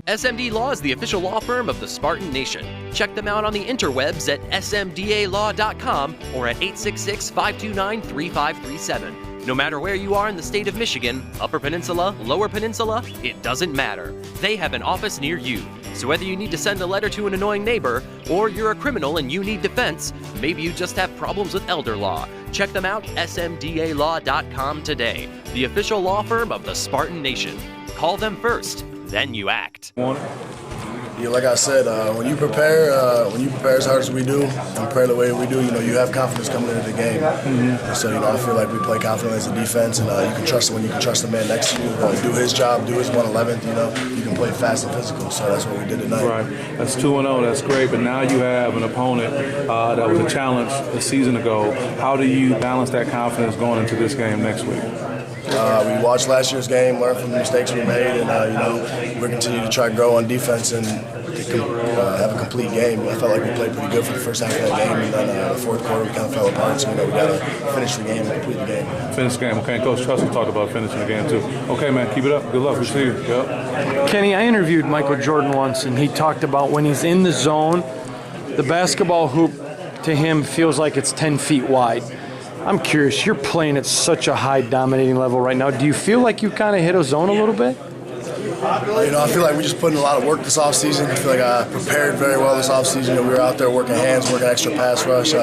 SMD Law is the official law firm of the Spartan Nation. Check them out on the interwebs at smdalaw.com or at 866-529-3537. No matter where you are in the state of Michigan, Upper Peninsula, Lower Peninsula, it doesn't matter. They have an office near you. So whether you need to send a letter to an annoying neighbor, or you're a criminal and you need defense, maybe you just have problems with elder law, check them out, smdalaw.com today. The official law firm of the Spartan Nation. Call them first, then you act. Yeah, like I said, when you prepare as hard as we do, and prepare the way we do, you have confidence coming into the game. Mm-hmm. So, I feel like we play confidently as a defense, and you can trust when you can trust the man next to you, do his job, do his 111th. You can play fast and physical. So that's what we did tonight. Right. That's 2-0. That's great. But now you have an opponent that was a challenge a season ago. How do you balance that confidence going into this game next week? We watched last year's game, learned from the mistakes we made, and we're continuing to try to grow on defense and have a complete game. I felt like we played pretty good for the first half of that game, and then the fourth quarter we kind of fell apart. So we got to finish the game and complete the game. Finish the game. Okay, Coach Trussell talked about finishing the game too. Okay, man, keep it up. Good luck. We see you. Yep. Kenny, I interviewed Michael Jordan once, and he talked about when he's in the zone, the basketball hoop to him feels like it's 10 feet wide. I'm curious, you're playing at such a high dominating level right now. Do you feel like you kind of hit a zone a little bit? I feel like we just put in a lot of work this offseason. I feel like I prepared very well this offseason. We were out there working hands, working extra pass rush.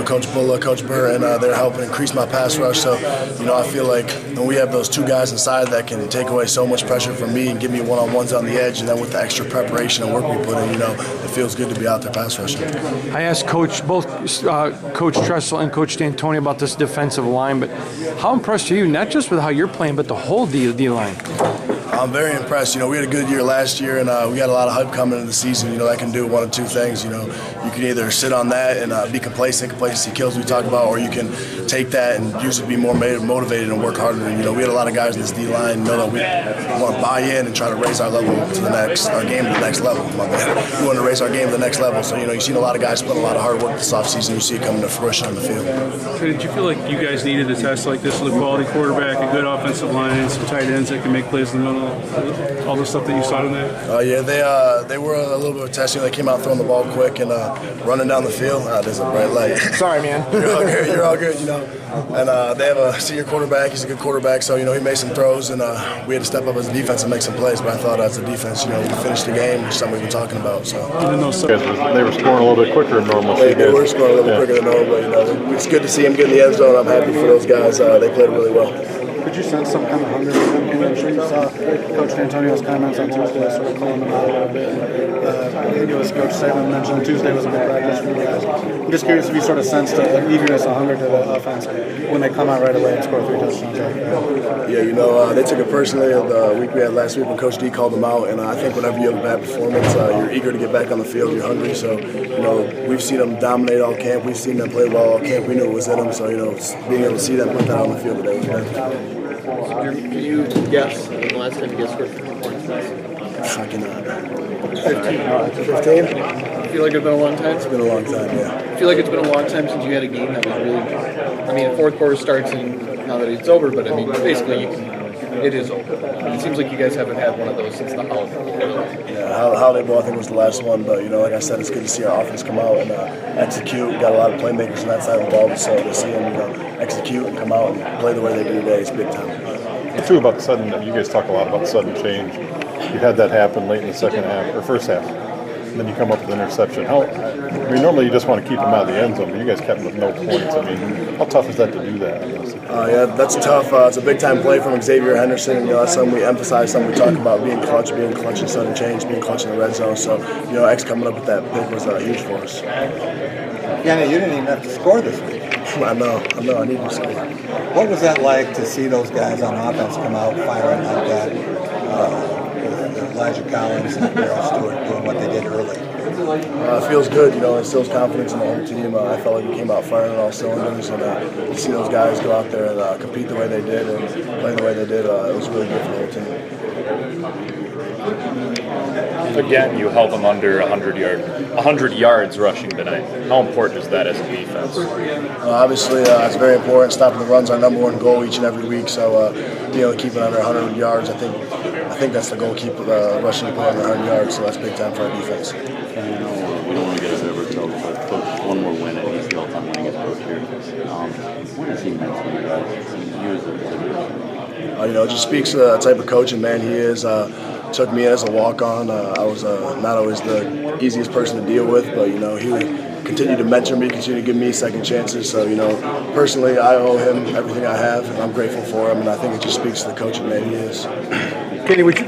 Coach Bulla, Coach Burr, and they're helping increase my pass rush. So, I feel like when we have those two guys inside that can take away so much pressure from me and give me one-on-ones on the edge, and then with the extra preparation and work we put in, it feels good to be out there pass rushing. I asked both Coach Tressel and Coach D'Antoni about this defensive line, but how impressed are you, not just with how you're playing, but the whole D-line? I'm very impressed. We had a good year last year, and we got a lot of hype coming into the season. That can do one of two things. You can either sit on that and be complacent, complacency kills we talk about, or you can take that and use it to be more motivated and work harder. And, we had a lot of guys in this D-line know that we want to buy in and try to raise our level to our game to the next level. We want to raise our game to the next level. So, you've seen a lot of guys put a lot of hard work this offseason. You see it coming to fruition on the field. So did you feel like you guys needed a test like this with a quality quarterback, a good offensive line, and some tight ends that can make plays in the middle? All the stuff that you saw in there? Yeah, they were a little bit of a test. They came out throwing the ball quick and running down the field. There's a bright light. Sorry, man. You're all good, And they have a senior quarterback. He's a good quarterback, so, he made some throws, and we had to step up as a defense and make some plays. But I thought as a defense, we finished the game, which is something we've been talking about. So even though they were scoring a little bit quicker than normal. They were scoring a little bit quicker than normal. But, it's good to see them get in the end zone. I'm happy for those guys. They played really well. Could you sense some kind of hunger from them? I'm sure you saw Coach D'Antonio's comments on Tuesday sort of calling them out a little bit. I think it was Coach Saban mentioned Tuesday was a good practice for you guys. I'm just curious if you sort of sensed an eagerness, a hunger to the offense when they come out right away and score 3 touchdowns. Yeah, they took it personally the week we had last week when Coach D called them out, and I think whenever you have a bad performance, you're eager to get back on the field, you're hungry. So, we've seen them dominate all camp, we've seen them play well all camp, we knew it was in them. So, being able to see them put that on the field today was good. Do you guess when the last time you guys scored 50 points? Fucking 15. I feel like it's been a long time. It's been a long time, yeah. I feel like it's been a long time since you had a game that was really. Fourth quarter starts and now that it's over, but basically it is over. It seems like you guys haven't had one of those since the holiday. Yeah, Holiday Bowl I think was the last one, but like I said, it's good to see our offense come out and execute. We got a lot of playmakers on that side of the ball, so to see them execute and come out and play the way they do today is big time. It's true about sudden. You guys talk a lot about sudden change. You had that happen late in the second half or first half, and then you come up with an interception. Normally you just want to keep them out of the end zone, but you guys kept them with no points. How tough is that to do that? Yeah, that's tough. It's a big-time play from Xavier Henderson. And, that's something we emphasize, something we talk about, being clutch and sudden change, being clutch in the red zone. So, X coming up with that pick was huge for us. Yeah, you didn't even have to score this week. I know. I need to score. What was that like to see those guys on offense come out firing like that? With Elijah Collins and Darryl Stewart doing what they did early. It feels good, it instills confidence in the whole team. I felt like we came out firing on all cylinders, and to see those guys go out there and compete the way they did and play the way they did, it was really good for the whole team. Again, you held them under 100 yards rushing tonight. How important is that as a defense? Obviously, it's very important. Stopping the run's our number one goal each and every week. So, keep it under 100 yards. I think that's the goal. Keep rushing the under 100 yards. So that's big time for our defense. I know we don't want to get ahead of ourselves, but Coach, one more win and he's the all-time winningest coach here. What has he meant to you guys? Years of it just speaks to the type of coaching man he is. Took me in as a walk-on. I was not always the easiest person to deal with, but he would continue to mentor me, continue to give me second chances. So personally, I owe him everything I have, and I'm grateful for him. And I think it just speaks to the coaching man he is. Kenny, would you